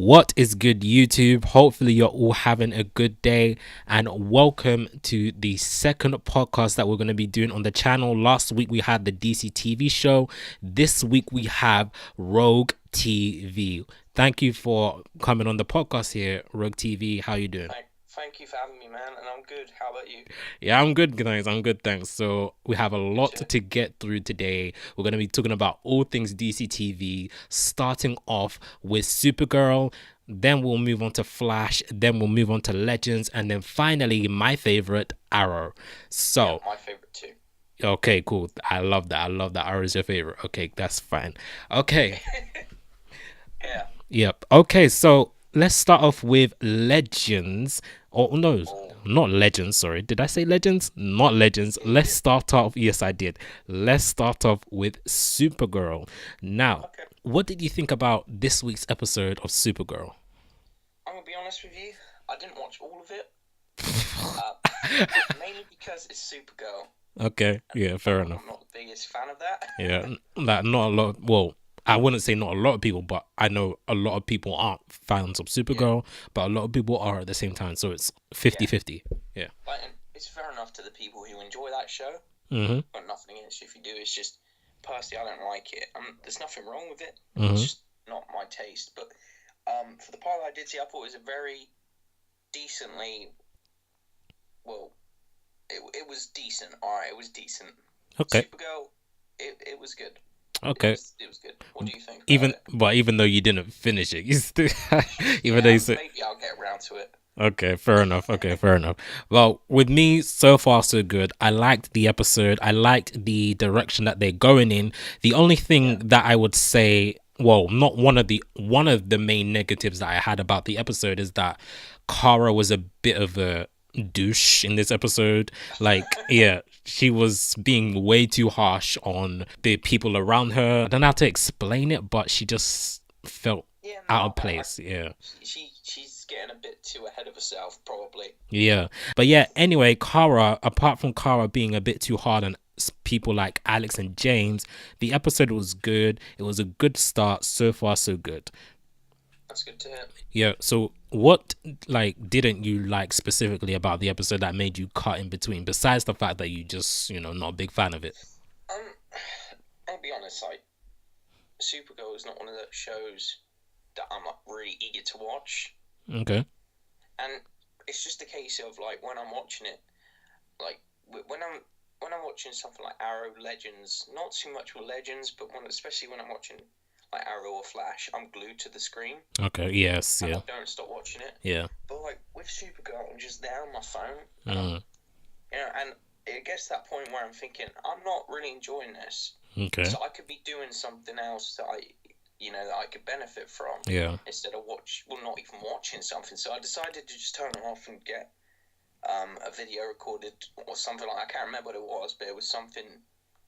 What is good, YouTube? Hopefully, you're all having a good day, and welcome to the second podcast that we're going to be doing on the channel. Last week, we had the DCTV show. This week, we have Rogue TV. Thank you for coming on the podcast here, Rogue TV. How you doing? Thank you for having me, man, and I'm good. How about you? Yeah, I'm good, guys. I'm good, thanks. So we have a lot to get through today. We're going to be talking about all things DCTV, starting off with Supergirl. Then we'll move on to Flash. Then we'll move on to Legends. And then finally, my favorite, Arrow. So, Yeah, my favorite too. okay, cool. I love that. I love that Arrow is your favorite. Okay, that's fine. Okay. Yeah. Yep. Okay, so let's start off with Legends. Oh, no, not Legends. Sorry. Did I say Legends? Not Legends. Let's start off. Yes, I did. Let's start off with Supergirl. Now, Okay. what did you think about this week's episode of Supergirl? I'm gonna be honest with you. I didn't watch all of it, mainly because it's Supergirl. Okay. Yeah, fair enough. I'm not the biggest fan of that. Yeah, that not a lot. Well, I wouldn't say not a lot of people, but I know a lot of people aren't fans of Supergirl, but a lot of people are at the same time. So it's 50-50. Yeah. And it's fair enough to the people who enjoy that show. Mm-hmm. Got nothing against you if you do. It's just personally, I don't like it. There's nothing wrong with it. Mm-hmm. It's just not my taste. But for the part that I did see, I thought it was a very decently. Well, it was decent. All right, it was decent. Okay. Supergirl, it was good. Okay. It was good. What do you think? Even though you didn't finish it, you still though you said Maybe I'll get around to it. okay, fair enough. Okay, fair enough. Well, with me, so far so good. I liked the episode. I liked the direction that they're going in. The only thing that I would say, well, not one of the main negatives that I had about the episode is that Kara was a bit of a douche in this episode. Like, yeah, she was being way too harsh on the people around her. I don't know how to explain it, but she just felt out of place. Yeah. She's getting a bit too ahead of herself, probably. Yeah. But yeah, anyway, Kara, apart from Kara being a bit too hard on people like Alex and James, the episode was good. It was a good start. So far, so good. That's good to hear. Yeah. So what didn't you like specifically about the episode that made you cut in between, besides the fact that you just, not a big fan of it? I'll be honest, like Supergirl is not one of those shows that I'm like really eager to watch. Okay. And it's just a case of like when I'm watching it, like when I'm watching something like Arrow, Legends, not too much with Legends, but especially when I'm watching like Arrow or Flash, I'm glued to the screen. Okay. Yes. And Yeah. I don't stop watching it. Yeah. But like with Supergirl, I'm just there on my phone. Mm. And it gets to that point where I'm thinking I'm not really enjoying this. Okay. So I could be doing something else that I could benefit from. Yeah. Instead of not even watching something. So I decided to just turn it off and get a video recorded or something like I can't remember what it was, but it was something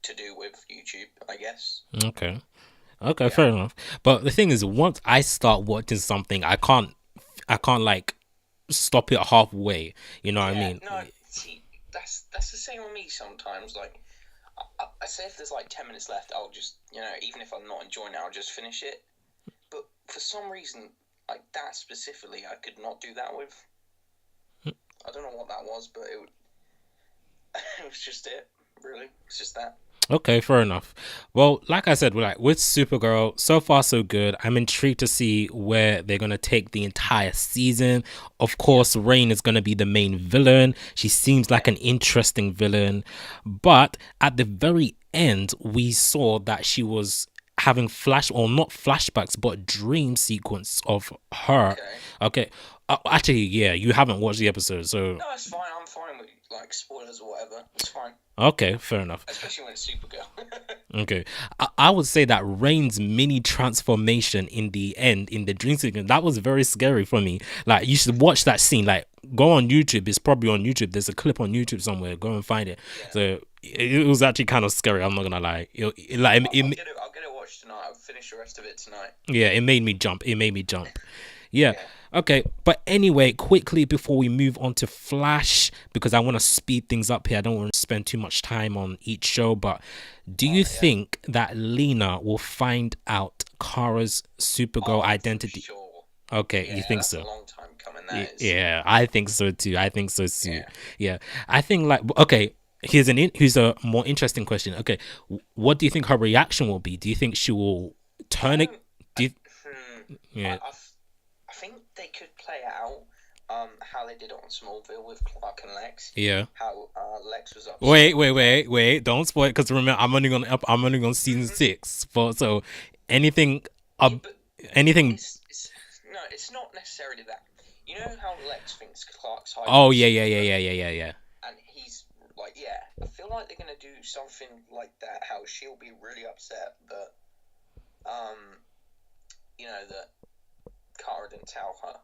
to do with YouTube, I guess. Okay. Okay, yeah. Fair enough. But the thing is, once I start watching something, I can't like stop it halfway. You know what I mean? No, see, that's the same with me sometimes. Like, I say if there's like 10 minutes left, I'll just, even if I'm not enjoying it, I'll just finish it. But for some reason, like that specifically, I could not do that with. I don't know what that was, but it was just it. Really, it's just that. Okay, fair enough. Well, like I said, with Supergirl, so far so good. I'm intrigued to see where they're gonna take the entire season. Of course, Rain is gonna be the main villain. She seems like an interesting villain, but at the very end, we saw that she was having not flashbacks, but dream sequence of her. Okay. Actually, yeah, you haven't watched the episode, so no, it's fine. I'm fine with like spoilers or whatever. It's fine. Okay, fair enough. Especially when it's Supergirl. Okay, I would say that Rain's mini transformation in the end, in the dream sequence, that was very scary for me. Like, you should watch that scene. Like, go on YouTube. It's probably on YouTube. There's a clip on YouTube somewhere. Go and find it. Yeah. So it was actually kind of scary. I'm not gonna lie. I'll get it watched tonight. I'll finish the rest of it tonight. Yeah, it made me jump. Yeah. Okay, but anyway, quickly before we move on to Flash, because I want to speed things up here. I don't want to spend too much time on each show, but do you think that Lena will find out Kara's Supergirl identity? Sure. Okay, you Yeah, think that's a so? long time coming. That is. Yeah, I think so too. I think so too. Yeah. Yeah, I think like okay. Here's a more interesting question. Okay, what do you think her reaction will be? Do you think she will I turn it? don't. I, Do you, hmm, yeah, I think they could play it out. How they did it on Smallville with Clark and Lex. yeah. How Lex was upset. Wait! Don't spoil it because remember I'm only on season Hmm. 6. For so anything Yeah, up but anything. it's no, it's not necessarily that. You know how Lex thinks Clark's hiding Oh the yeah yeah yeah secret, yeah yeah yeah yeah. and he's like, yeah. I feel like they're gonna do something like that. How she'll be really upset that, that Kara didn't tell her.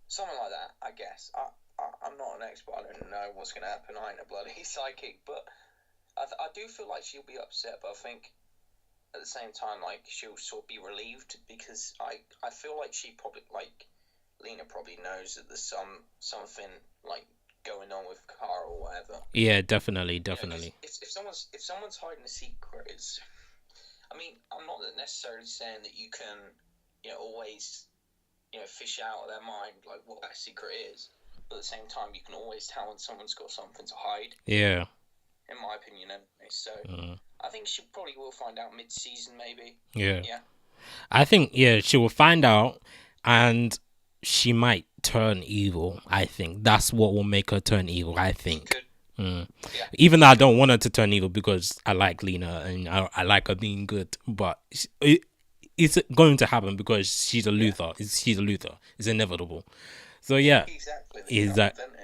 Something like that, I guess. I'm not an expert. I don't know what's gonna happen. I ain't a bloody psychic, but I do feel like she'll be upset. But I think at the same time, like she'll sort of be relieved because I feel like she probably like Lena probably knows that there's something like going on with Kara or whatever. Yeah, definitely, Because definitely. if someone's hiding a secret, it's I mean I'm not necessarily saying that you can always fish out of their mind like what that secret is, but at the same time you can always tell when someone's got something to hide. Yeah. In my opinion, anyway. So Mm, I think she probably will find out mid-season, maybe. yeah. Yeah. I think yeah, she will find out and she might turn evil. I think that's what will make her turn evil. I She think. could. Mm. Yeah. Even though I don't want her to turn evil because I like Lena and I like her being good, but it's going to happen because she's a Yeah. Luther. She's a Luther. It's inevitable. So yeah, Exactly. They is can't that prevent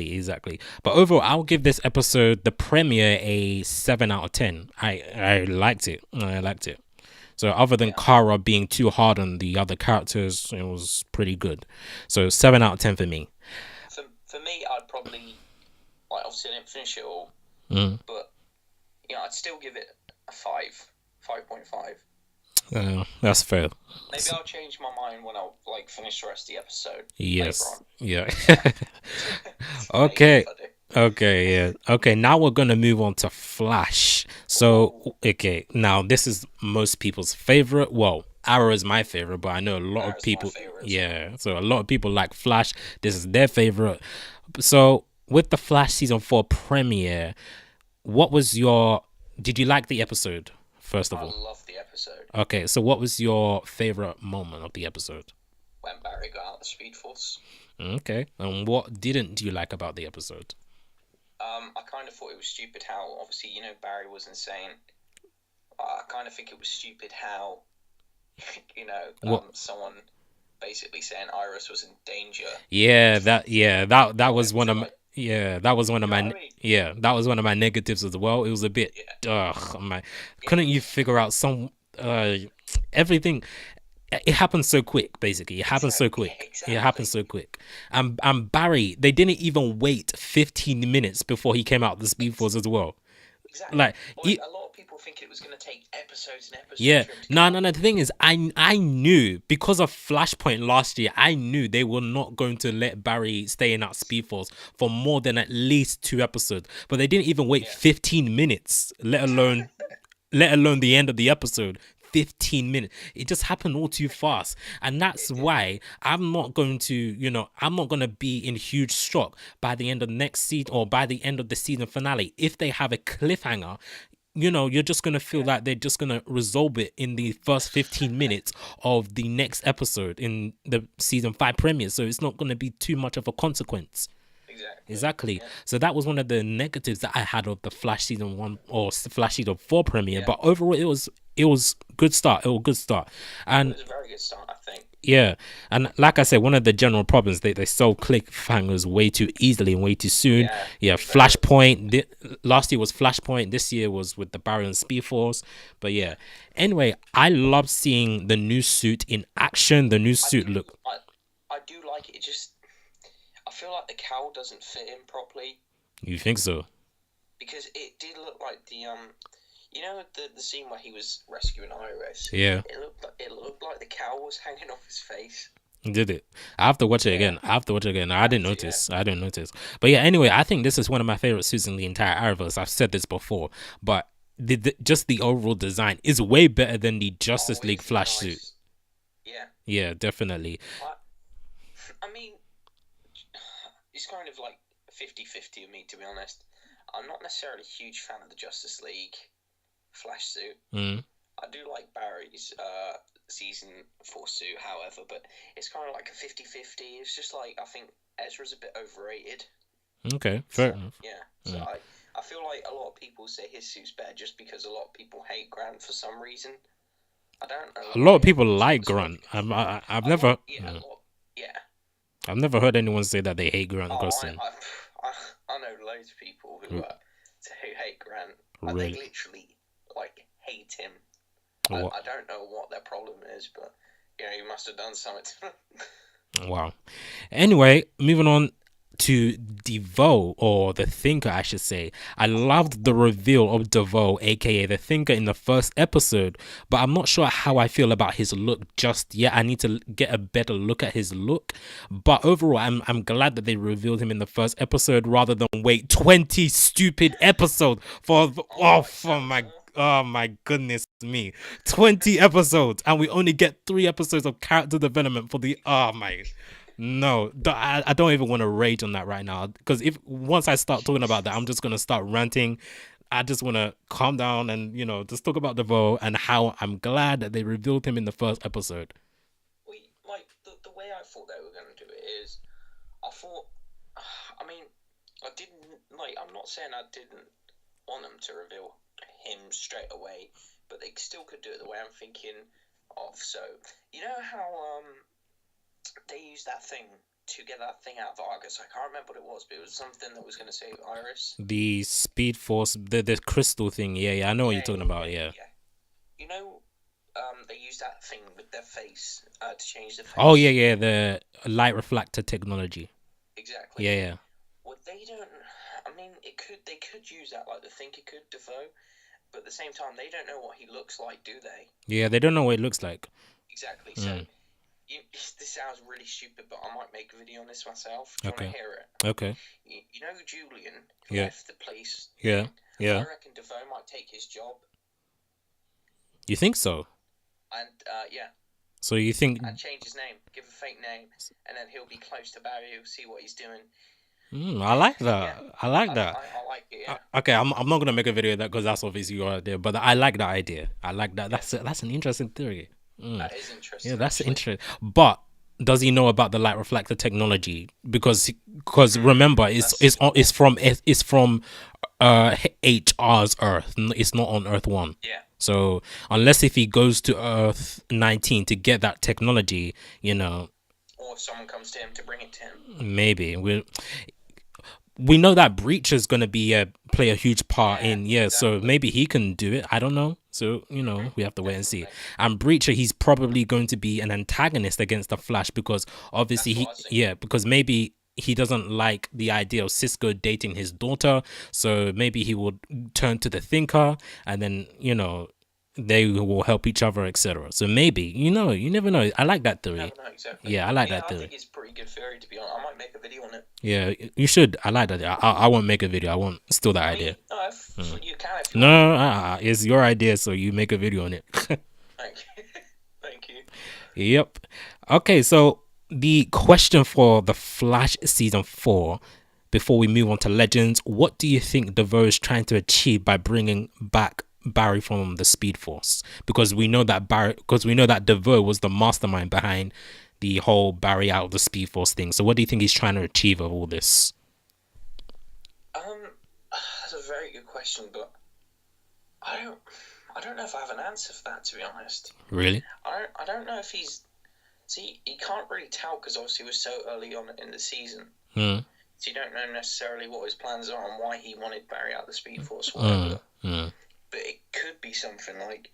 it. exactly. But overall, I'll give this episode, the premiere, a 7 out of 10. I liked it. I liked it. So other than Yeah. Kara being too hard on the other characters, it was pretty good. So 7 out of 10 for me. For me, I'd probably obviously I didn't finish it all, Mm. but I'd still give it a 5.5. That's fair. Maybe I'll change my mind when I finish the rest of the episode later Yes. on. Yeah. Maybe Okay. if I do. Okay, yeah. Okay, now we're gonna move on to Flash. So, okay, now this is most people's favorite. Well, Arrow is my favorite, but I know a lot of Arrow's my people. favorite as Yeah, so a lot of people like Flash. This is their favorite. So, with the Flash season 4 premiere, what was your? Did you like the episode? First of I all, love the episode okay. So, what was your favorite moment of the episode? when Barry got out the Speed Force. Okay, and what didn't you like about the episode? I kind of thought it was stupid how obviously Barry was insane. I kind of think it was stupid how What? someone basically saying Iris was in danger. That was Went one to, of my, that was one of you know my what I mean? that was one of my negatives as well. It was a bit Yeah, couldn't you figure out some everything. It happened so quick. Basically, it happened so exactly. Yeah, quick. exactly. It happened so quick. And Barry, they didn't even wait 15 minutes before he came out the Speed Force as well. Exactly. Like, A lot of people think it was going to take episodes and episodes. yeah, for him to no, come no, out. no. The thing is, I knew because of Flashpoint last year, I knew they were not going to let Barry stay in that Speed Force for more than at least 2 episodes. But they didn't even wait 15 minutes, let alone the end of the episode. 15 minutes. It just happened all too fast. And that's why I'm not going to, I'm not going to be in huge shock by the end of the next season or by the end of the season finale. If they have a cliffhanger, you're just going to feel like they're just going to resolve it in the first 15 minutes of the next episode in the season 5 premiere. So it's not going to be too much of a consequence. Exactly. Yeah. So that was one of the negatives that I had of the Flash season 1 or Flash season 4 premiere. Yeah. But overall, it was good start. It was a good start. And It was a very good start, I think. yeah, and like I said, one of the general problems they sold cliffhangers way too easily and way too soon. Yeah, Flashpoint. Last year was Flashpoint. This year was with the Barry and Speed Force. But yeah, anyway, I love seeing the new suit in action. The new suit look. I do like it. It just I feel like the cowl doesn't fit in properly You think so? because it did look like the scene where he was rescuing Iris. Yeah. It looked like the cowl was hanging off his face. Did it? I have to watch it again. I have to watch it again. I didn't notice. I didn't notice. But yeah, anyway, I think this is one of my favorite suits in the entire Arrowverse. I've said this before, but just the overall design is way better than the Justice League It's Flash nice. suit. Yeah, Yeah, definitely. I mean, it's kind of like 50-50 of me, to be honest. I'm not necessarily a huge fan of the Justice League Flash suit. Mm. I do like Barry's season 4 suit, however, but it's kind of like a 50-50. It's just like, I think Ezra's a bit overrated. Okay, fair So, enough. yeah. So Mm. I feel like a lot of people say his suit's better just because a lot of people hate Grant for some reason. I don't know A lot of why people everyone's got like this one. Grant. I've A lot, never, yeah, a lot, yeah. I've never heard anyone say that they hate Grant Oh, Gustin. I know loads of people who hate Grant. They Really? literally like hate him. What? I don't know what their problem is, but he must have done something. Wow. Anyway, moving on to DeVoe, or the Thinker, I should say. I loved the reveal of DeVoe, aka the Thinker, in the first episode, but I'm not sure how I feel about his look just yet. I need to get a better look at his look. But overall, I'm glad that they revealed him in the first episode rather than wait 20 stupid episodes oh my goodness me, 20 episodes, and we only get 3 episodes of character development for the no, I don't even want to rage on that right now, because if once I start talking about that, I'm just gonna start ranting. I just want to calm down and just talk about DeVoe and how I'm glad that they revealed him in the first episode. Like the way I thought they were going to do it is, I thought, I mean, I didn't like. I'm not saying I didn't want them to reveal him straight away, but they still could do it the way I'm thinking of. So you know how they used that thing to get that thing out of Argus. I can't remember what it was, but it was something that was going to save Iris. The Speed Force, the crystal thing. Yeah, I know what you're talking about. Yeah. You know, they use that thing with their face to change the face. Oh yeah, the light reflector technology. Exactly. Yeah. Well, they don't. I mean, they could use that like the Thinker could, DeVoe, but at the same time, they don't know what he looks like, do they? Yeah, they don't know what it looks like. Exactly. So, this sounds really stupid, but I might make a video on this myself. Do you want to hear it? Okay. You know Julian left the police. Yeah. I reckon DeVoe might take his job. You think so? And yeah. So you think? And change his name, give a fake name, and then he'll be close to Barry. He'll see what he's doing. I like that. Yeah. I like that. I like it. Yeah. Okay, I'm not gonna make a video of that because that's obviously your idea, but I like that idea. I like that. That's an interesting theory. That is interesting. Yeah, that's interesting. But does he know about the light reflector technology? Because remember, it's from HR's Earth. It's not on Earth 1. Yeah. So unless if he goes to Earth 19 to get that technology, or if someone comes to him to bring it to him, maybe we know that Breacher's gonna play a huge part in exactly. So maybe he can do it. I don't know. So we have to wait and see. And Breacher, he's probably going to be an antagonist against the Flash because obviously because maybe he doesn't like the idea of Cisco dating his daughter. So maybe he would turn to the Thinker, and then they will help each other, etc. So maybe you never know. I like that theory. Never know, exactly. Yeah, I like that theory. I think it's a pretty good theory, to be honest. I might make a video on it. Yeah, you should. I like that. I won't make a video. I won't steal that idea. No, you can. If you want. It's your idea, so you make a video on it. Thank you. Thank you. Yep. Okay, so the question for the Flash season 4, before we move on to Legends, what do you think DeVoe is trying to achieve by bringing back Barry from the Speed Force? Because we know that DeVoe was the mastermind behind the whole Barry out of the Speed Force thing. So what do you think he's trying to achieve of all this? That's a very good question, but I don't know if I have an answer for that, to be honest. Really? I don't know if he's... See, you can't really tell because obviously it was so early on in the season. So you don't know necessarily what his plans are and why he wanted Barry out of the Speed Force or whatever. But it could be something like...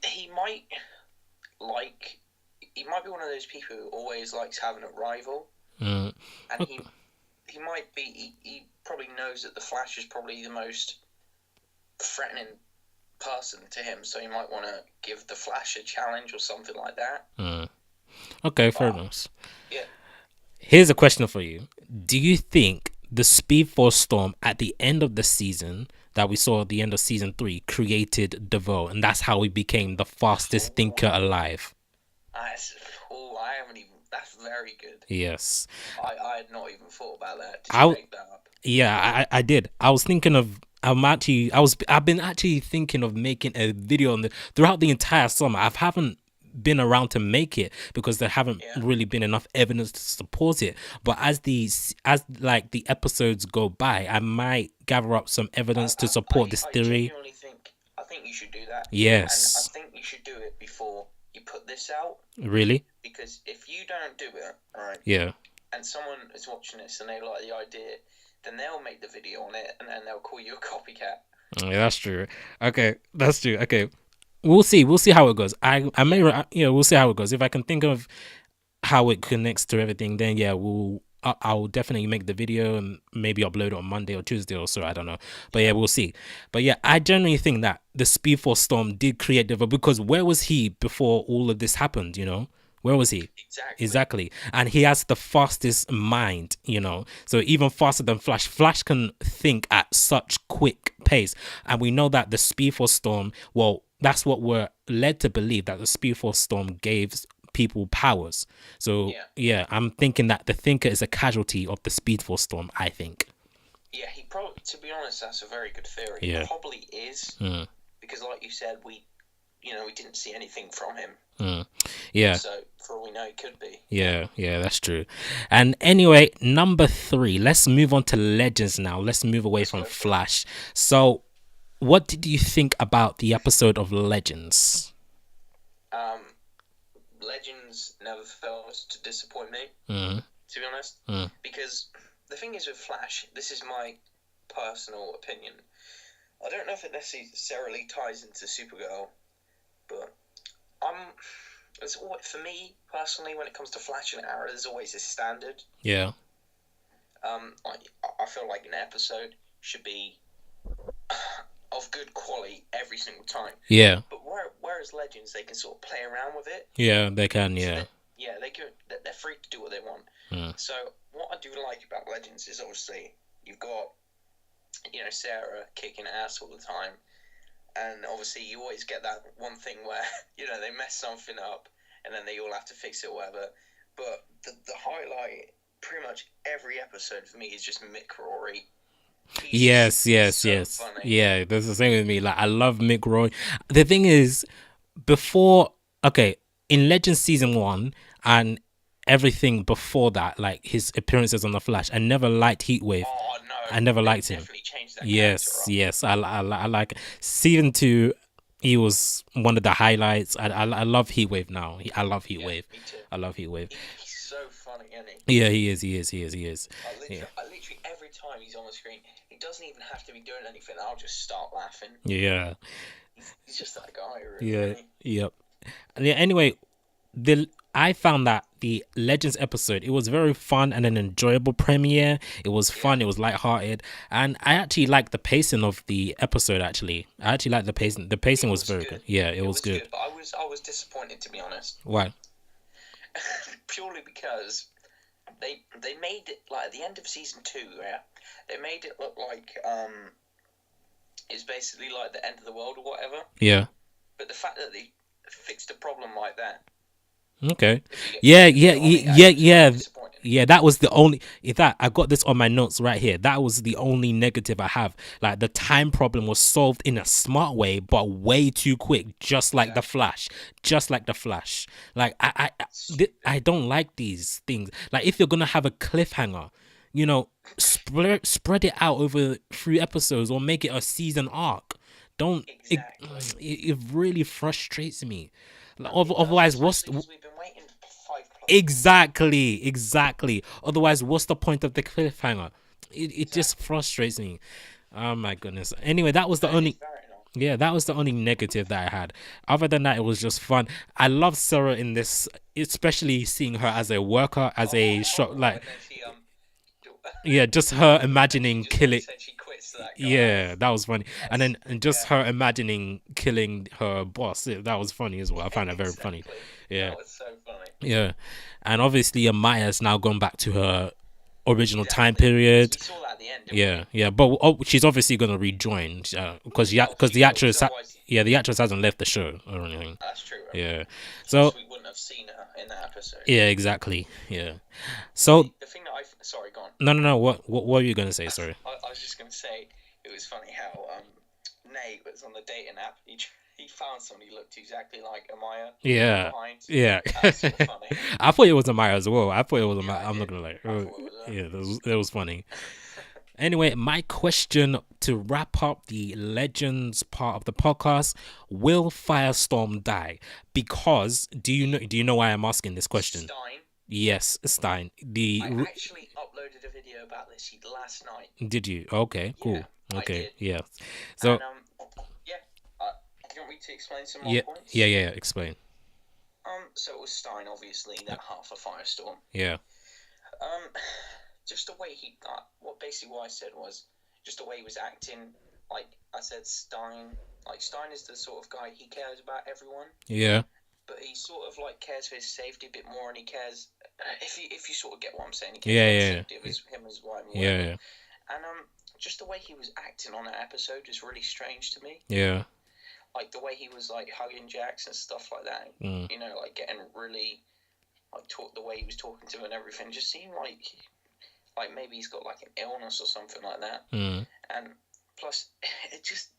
he might be one of those people who always likes having a rival. And he might be... He probably knows that the Flash is probably the most threatening person to him, so he might want to give the Flash a challenge or something like that. Okay, fair enough. Yeah. Here's a question for you. Do you think the Speed Force storm at the end of the season that we saw at the end of season 3 created DeVoe, and that's how he became the fastest thinker alive? That's, oh, I haven't even. That's very good. Yes. I had not even thought about that. Did you I make that up? Yeah, I did. I was thinking of. I've been actually thinking of making a video on the throughout the entire summer. I haven't been around to make it because there haven't Yeah. really been enough evidence to support it. But as like the episodes go by, I might gather up some evidence to support this I theory. genuinely think I think you should do that, and I Yes. think you should do it before you put this out, Really? because if you don't do it, right, Yeah. and someone is watching this and they like the idea, then they'll make the video on it and then they'll call you a copycat. Yeah, that's true. Okay, that's true. Okay, we'll see. We'll see how it goes. I may we'll see how it goes. If I can think of how it connects to everything, then yeah, I'll definitely make the video and maybe upload it on Monday or Tuesday or so. I don't know, but yeah, we'll see. But yeah, I generally think that the Speed Force Storm did create the, because where was he before all of this happened? Where was he? Exactly. And he has the fastest mind, so even faster than Flash. Flash can think at such quick pace. And we know that the Speed Force Storm, well, that's what we're led to believe, that the Speed Force Storm gave people powers. So yeah, I'm thinking that the Thinker is a casualty of the Speed Force Storm, I think. Yeah, he probably, to be honest, that's a very good theory. Yeah. He probably is, because like you said, we didn't see anything from him. Yeah. So for all we know, it could be. Yeah, that's true. And anyway, number 3, let's move on to Legends now. Let's move away from Flash. So, what did you think about the episode of Legends? Legends never fails to disappoint me, to be honest. Because the thing is with Flash, this is my personal opinion. I don't know if it necessarily ties into Supergirl, but for me personally, when it comes to Flash and Arrow, there's always a standard. Yeah. I feel like an episode should be of good quality every single time. Yeah. But whereas Legends, they can sort of play around with it. Yeah, they can. Yeah. So they can. They're free to do what they want. So what I do like about Legends is obviously you've got Sarah kicking ass all the time, and obviously you always get that one thing where they mess something up and then they all have to fix it or whatever. But the highlight pretty much every episode for me is just Mick Rory. Yes. Funny. Yeah, that's the same with me. Like, I love Mick Roy. The thing is, in Legends season 1 and everything before that, like his appearances on the Flash, I never liked Heatwave. Oh no, I never liked him. That Yes, I like season 2. He was one of the highlights. I love Heatwave now. I love Heatwave. Me too. I love Heatwave. He's so funny, isn't he? Yeah, he is. I literally every time he's on the screen, he doesn't even have to be doing anything. I'll just start laughing. Yeah. He's just that guy, really. Yeah. Yeah. Anyway, I found that the Legends episode, it was very fun and an enjoyable premiere. It was fun. It was lighthearted, and I actually liked the pacing of the episode. I actually liked the pacing. The pacing was very good. Yeah, it was good. But I was disappointed, to be honest. Why? Purely because they made it like at the end of season 2. Yeah, they made it look like it's basically like the end of the world or whatever. Yeah. But the fact that they fixed a problem like that. Okay. Yeah. That was the only. In fact, I got this on my notes right here. That was the only negative I have. Like, the time problem was solved in a smart way, but way too quick, just like the Flash. Like, I don't like these things. Like, if you're gonna have a cliffhanger, spread it out over 3 episodes or make it a season arc. Don't. It really frustrates me. Otherwise, what's we've been waiting for 5 exactly? Otherwise, what's the point of the cliffhanger? It just frustrates me. Oh my goodness. Anyway, that was the only. Yeah, that was the only negative that I had. Other than that, it was just fun. I love Sarah in this, especially seeing her as a worker, as a shot, like. Yeah, just her imagining killing. Yeah, that was funny. And just her imagining killing her boss. That was funny as well. I found that very funny. Yeah. That was so funny. Yeah. And obviously Amaya's now gone back to her original time period. We saw that at the end, didn't yeah. But she's obviously gonna rejoin because the actress, the actress hasn't left the show or anything. That's true. Yeah. So we wouldn't have seen her in that episode. yeah, exactly. Yeah. So the thing that sorry, go on. No. What were you gonna say? Sorry. I was just gonna say it was funny how Nate was on the dating app. He found someone who looked exactly like Amaya. Yeah. Behind. Yeah. That's sort of funny. I thought it was Amaya as well. I thought it was Amaya. I'm not gonna lie. Yeah, that was funny. Anyway, my question to wrap up the Legends part of the podcast: will Firestorm die? Because do you know why I'm asking this question? Stein. Yes, Stein. I actually uploaded a video about this last night. Did you? Okay, cool. Yeah, okay, yeah. So, and, do you want me to explain some more points? Yeah. Explain. So it was Stein, obviously, that half a Firestorm. Yeah. Just the way what I said was just the way he was acting. Like I said, Stein is the sort of guy, he cares about everyone. Yeah. But he sort of like cares for his safety a bit more, and he cares if you sort of get what I'm saying. He cares about the safety of him as well. Yeah. And just the way he was acting on that episode is really strange to me. Yeah. Like the way he was like hugging Jax and stuff like that. You know, like getting really like the way he was talking to him and everything just seemed like maybe he's got like an illness or something like that. And plus, it just.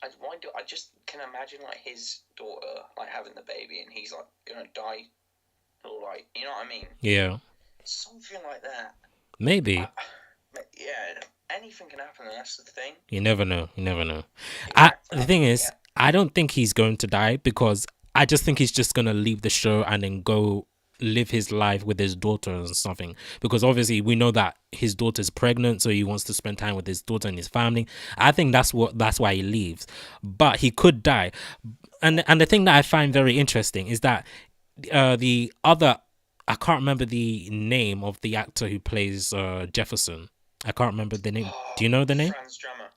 I just can imagine like his daughter like having the baby and he's like gonna die, or like, you know what I mean? Yeah. Something like that. Maybe. Yeah. Anything can happen, and that's the thing. You never know. Exactly. The thing is, I don't think he's going to die because I just think he's just gonna leave the show and then go live his life with his daughter or something, because obviously we know that his daughter's pregnant, so he wants to spend time with his daughter and his family. I think that's why he leaves, but he could die. And the thing that I find very interesting is that the other, I can't remember the name of the actor who plays Jefferson. I can't remember the name. Do you know the name? Franz Drummer.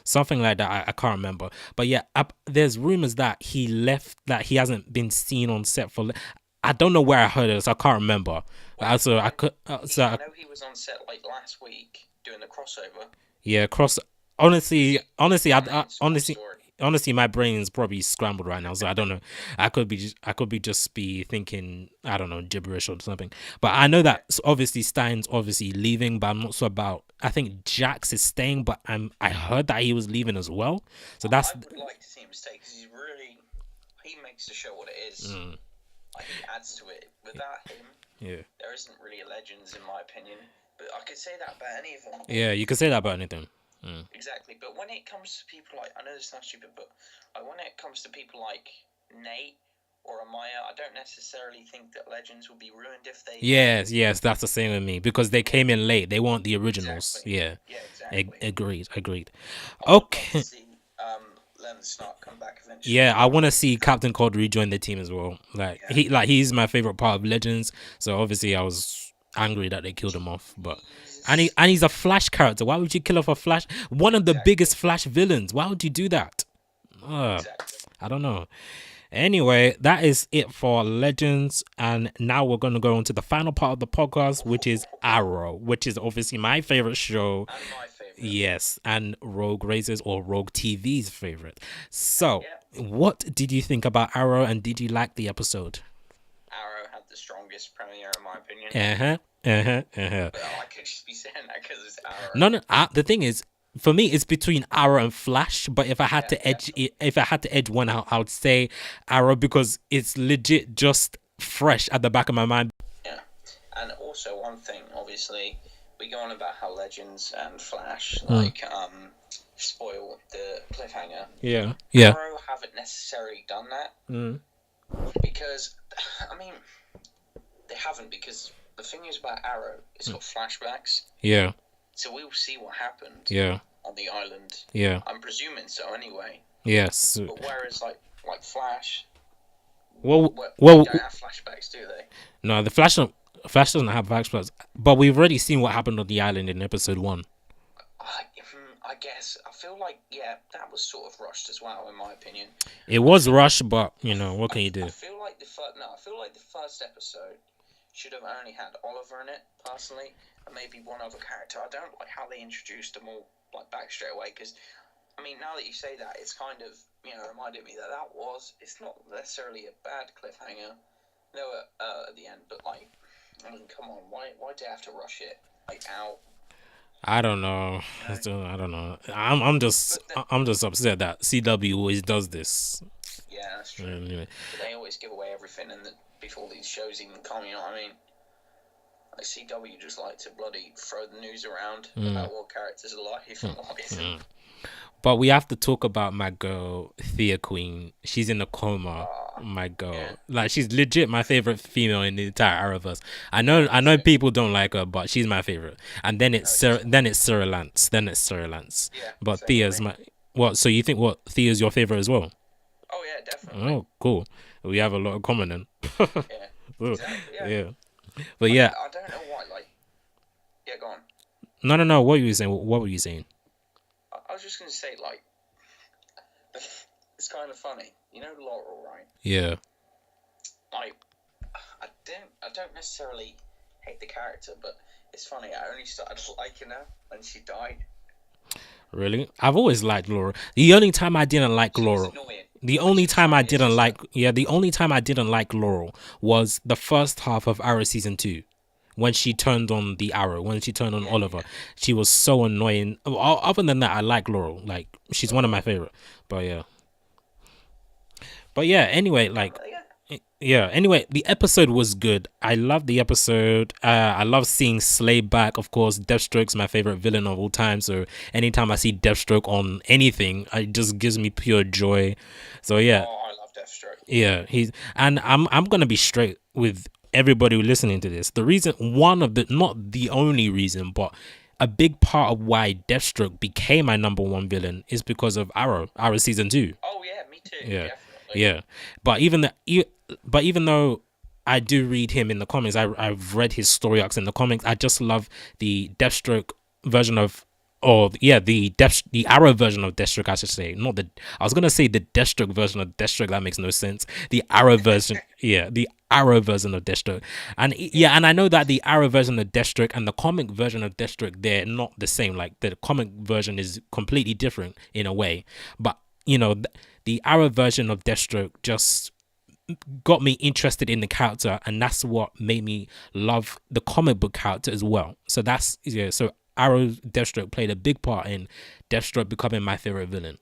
Something like that. I can't remember. But yeah, there's rumors that he left, that he hasn't been seen on set for. I don't know where I heard it, so I can't remember. I know he was on set like last week doing the crossover. Yeah, honestly, my brain's probably scrambled right now, so I don't know. I could be just thinking, I don't know, gibberish or something. But I know that obviously Stein's obviously leaving, but I'm not so about. I think Jax is staying, but I heard that he was leaving as well. So I would like to see him stay because he makes the show what it is. Like, he adds to it. Without him, there isn't really a Legends in my opinion. But I could say that about any of them. Yeah, you can say that about anything. Exactly, but when it comes to people like, I know this sounds stupid, but like when it comes to people like Nate or Amaya, I don't necessarily think that Legends will be ruined if they. Yes, that's the same with me, because they came in late. They weren't the originals. Exactly. Yeah, exactly. Agreed. Okay. Snart come back eventually. Yeah, I want to see Captain Cold rejoin the team as well. He's my favorite part of Legends. So obviously I was angry that they killed him off, but and he's a Flash character. Why would you kill off a Flash? One of the biggest Flash villains. Why would you do that? I don't know. Anyway, that is it for Legends, and now we're going to go on to the final part of the podcast, which is Arrow, which is obviously my favorite show. And my favorite. Yes, and RogueRazer's or Rogue TV's favorite. So, what did you think about Arrow, and did you like the episode? Arrow had the strongest premiere in my opinion. But I could just be saying that because it's Arrow. No. The thing is, for me, it's between Arrow and Flash. But if I had to edge one out, I would say Arrow, because it's legit just fresh at the back of my mind. Yeah, and also one thing, obviously, we go on about how Legends and Flash spoil the cliffhanger. Yeah. Arrow haven't necessarily done that because, I mean, they haven't, because the thing is about Arrow, it's got flashbacks. Yeah. So we'll see what happened. Yeah. On the island. Yeah. I'm presuming so anyway. Yes. But whereas like Flash. They don't have flashbacks, do they? No, the Flash doesn't have flashbacks, but we've already seen what happened on the island in episode 1. I guess I feel like that was sort of rushed as well, in my opinion. It was rushed, but what can you do? I feel like the first episode should have only had Oliver in it, personally, and maybe one other character. I don't like how they introduced them all like back straight away, because I mean, now that you say that, it's kind of, reminded me that it's not necessarily a bad cliffhanger, at the end, but like, I mean, come on, why do they have to rush it like out? I don't know. I don't know. I'm just upset that CW always does this. Yeah, that's true. Anyway. But they always give away everything, before these shows even come. You know what I mean? Like CW just like to bloody throw the news around about what characters are alive and what isn't. But we have to talk about my girl Thea Queen. She's in a coma. My girl, like she's legit my favorite female in the entire Arrowverse. I know people don't like her, but she's my favorite. And then it's Sarah Lance. Yeah, but Thea's my what? So you think Thea's your favorite as well? Oh yeah, definitely. Oh, cool. We have a lot of common then. Yeah, exactly. Yeah. But yeah, I don't know why. Like, yeah, go on. No. What were you saying? What were you saying? I was just gonna say, like, it's kind of funny, Laurel, right? Yeah. Like, I don't necessarily hate the character, but it's funny. I only started liking her when she died. Really? I've always liked Laurel. The only time I didn't like Laurel. The only time I didn't like Laurel was the first half of Arrow season 2. When she turned on the Arrow, when she turned on Oliver, she was so annoying. Other than that, I like Laurel. Like, she's one of my favorite. But yeah. Anyway, like, Anyway, the episode was good. I love the episode. I love seeing Slade back. Of course, Deathstroke's my favorite villain of all time. So anytime I see Deathstroke on anything, it just gives me pure joy. So yeah. Oh, I love Deathstroke. Yeah, I'm gonna be straight with everybody listening to this. The reason, not the only reason, but a big part of why Deathstroke became my number one villain is because of Arrow season 2. Oh yeah, me too. Yeah, definitely. yeah. But even though I do read him in the comics, I've read his story arcs in the comics. I just love the Deathstroke version of. The Arrow version of Deathstroke, I should say. Not the. I was gonna say the Deathstroke version of Deathstroke. That makes no sense. The Arrow version, the Arrow version of Deathstroke, and I know that the Arrow version of Deathstroke and the comic version of Deathstroke, they're not the same. Like, the comic version is completely different in a way, but the Arrow version of Deathstroke just got me interested in the character, and that's what made me love the comic book character as well. So so Arrow Deathstroke played a big part in Deathstroke becoming my favorite villain.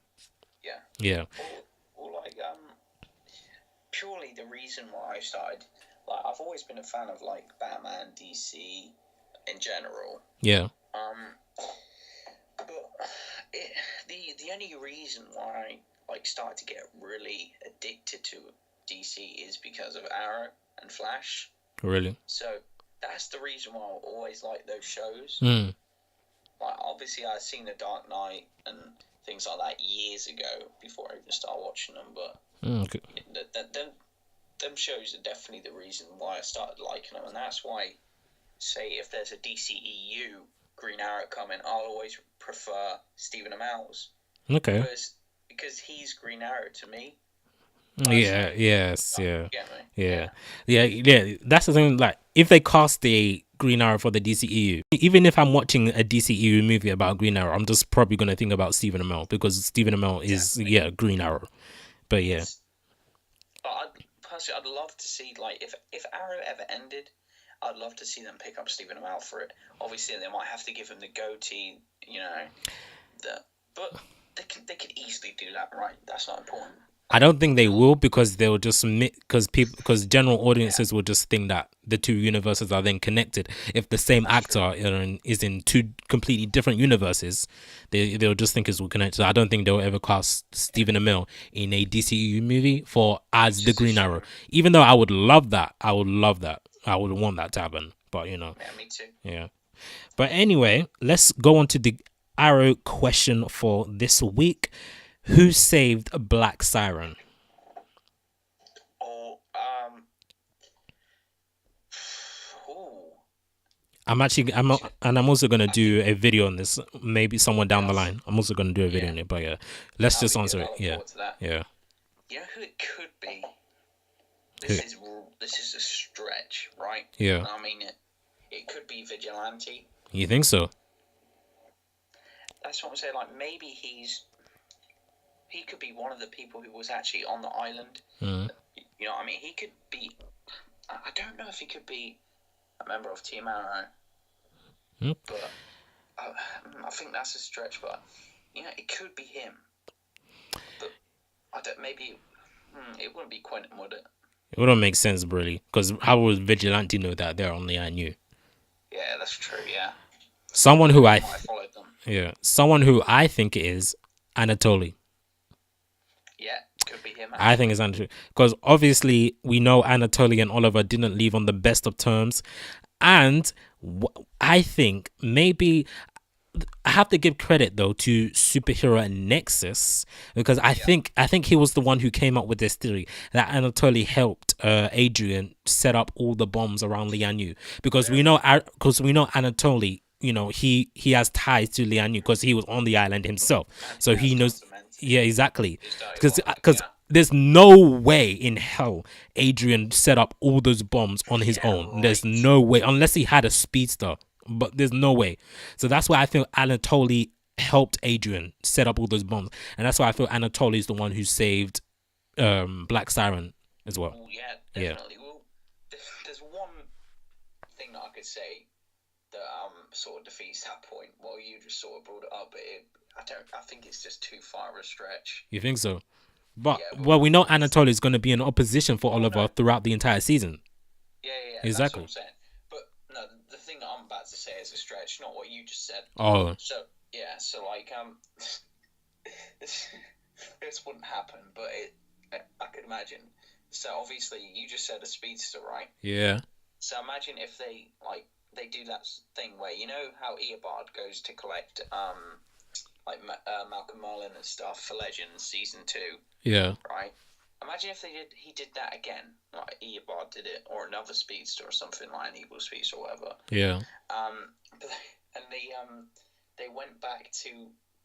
Yeah. Or like, purely the reason why I started, like, I've always been a fan of like Batman, DC, in general. Yeah. But the only reason why I like started to get really addicted to DC is because of Arrow and Flash. Really? So that's the reason why I always like those shows. Like, obviously, I'd seen The Dark Knight and things like that years ago before I even started watching them. But them shows are definitely the reason why I started liking them, and that's why, say, if there's a DCEU Green Arrow coming, I'll always prefer Stephen Amell's. Okay. Because he's Green Arrow to me. Yeah. That's the thing. Like, if they cast the Green Arrow for the DCEU, even if I'm watching a DCEU movie about Green Arrow, I'm just probably gonna think about Stephen Amell, because Stephen Amell is Green Arrow. But yeah. But I'd love to see, like, if Arrow ever ended, I'd love to see them pick up Stephen Amell for it. Obviously, they might have to give him the goatee, but they could easily do that, right? That's not important. I don't think they will, because they'll just because general audiences will just think that the two universes are then connected. If the same actor is in two completely different universes, they'll just think it's all connected. So I don't think they'll ever cast Stephen Amell in a DCU movie as the Green Arrow. Even though I would love that. I would want that to happen. But Yeah, me too. Yeah. But anyway, let's go on to the Arrow question for this week. Who saved Black Siren? I'm also gonna do a video on this. Maybe someone down the line. I'm also gonna do a video on it. But yeah, let's just answer it. Yeah. You know who it could be? This is a stretch, right? Yeah. I mean, it could be Vigilante. You think so? That's what I'm saying. Like maybe he could be one of the people who was actually on the island. Mm. You know what I mean? He could be. I don't know if he could be a member of Team Arrow, but I think that's a stretch. But it could be him. But I don't. Maybe it wouldn't be Quentin, would it? It wouldn't make sense, really, because how would Vigilante know that they're only I knew? Yeah, that's true. Yeah. Someone who I followed them. Yeah, someone who I think is Anatoly. Yeah, could be him. Actually. I think it's Anatoly because obviously we know Anatoly and Oliver didn't leave on the best of terms, and I think maybe I have to give credit though to Superhero Nexus because I think he was the one who came up with this theory that Anatoly helped Adrian set up all the bombs around Lian Yu because we know Anatoly. He has ties to Lian Yu because he was on the island himself, so he knows. Yeah, exactly. Because there's no way in hell Adrian set up all those bombs on his own. Right. There's no way unless he had a speedster. But there's no way. So that's why I feel Anatoly helped Adrian set up all those bombs. And that's why I feel Anatoly is the one who saved Black Siren as well. Oh, yeah, definitely. Yeah. Well, there's one thing that I could say that sort of defeats that point. Well, you just sort of brought it up, but I think it's just too far of a stretch. You think so? But we know Anatoly is going to be in opposition for Oliver throughout the entire season. Yeah. Exactly. That's what I'm saying. No, the thing that I'm about to say is a stretch, not what you just said. Oh. So like this wouldn't happen, but I could imagine. So obviously you just said a speedster, right? Yeah. So imagine if they do that thing where how Eobard goes to collect Malcolm Merlin and stuff for Legends Season 2. Yeah. Right. Imagine if he did that again, like Eobard did it, or another speedster or something like an evil speedster or whatever. Yeah. And they went back to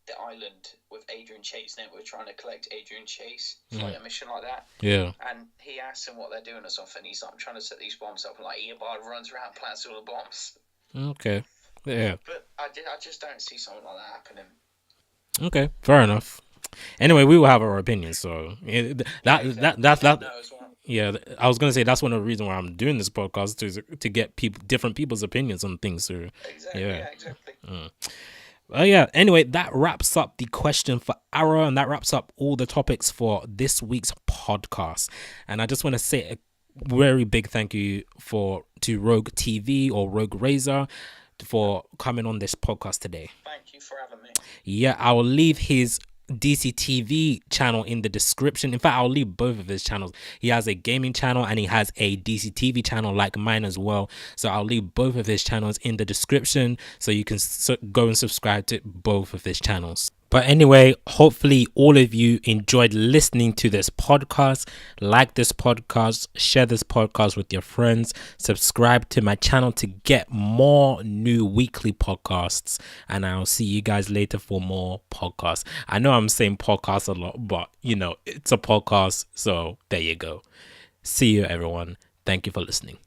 the island with Adrian Chase, and they were trying to collect Adrian Chase for like a mission like that. Yeah. And he asked them what they're doing or something. He's like, I'm trying to set these bombs up, and like Eobard runs around, plants all the bombs. Okay. Yeah. But I just don't see something like that happening. Okay, fair enough. Anyway, we will have our opinions, so that's yeah. I was gonna say that's one of the reasons why I'm doing this podcast to get different people's opinions on things. So exactly. Anyway, that wraps up the question for Arrow, and that wraps up all the topics for this week's podcast. And I just want to say a very big thank you to Rogue TV or RogueRazer for coming on this podcast today. Thank you for having me. Yeah, I will leave his DCTV channel in the description. In fact, I'll leave both of his channels. He has a gaming channel and he has a DCTV channel like mine as well. So I'll leave both of his channels in the description so you can go and subscribe to both of his channels. But anyway, hopefully all of you enjoyed listening to this podcast. Like this podcast, share this podcast with your friends, subscribe to my channel to get more new weekly podcasts. And I'll see you guys later for more podcasts. I know I'm saying podcast a lot, but it's a podcast. So there you go. See you, everyone. Thank you for listening.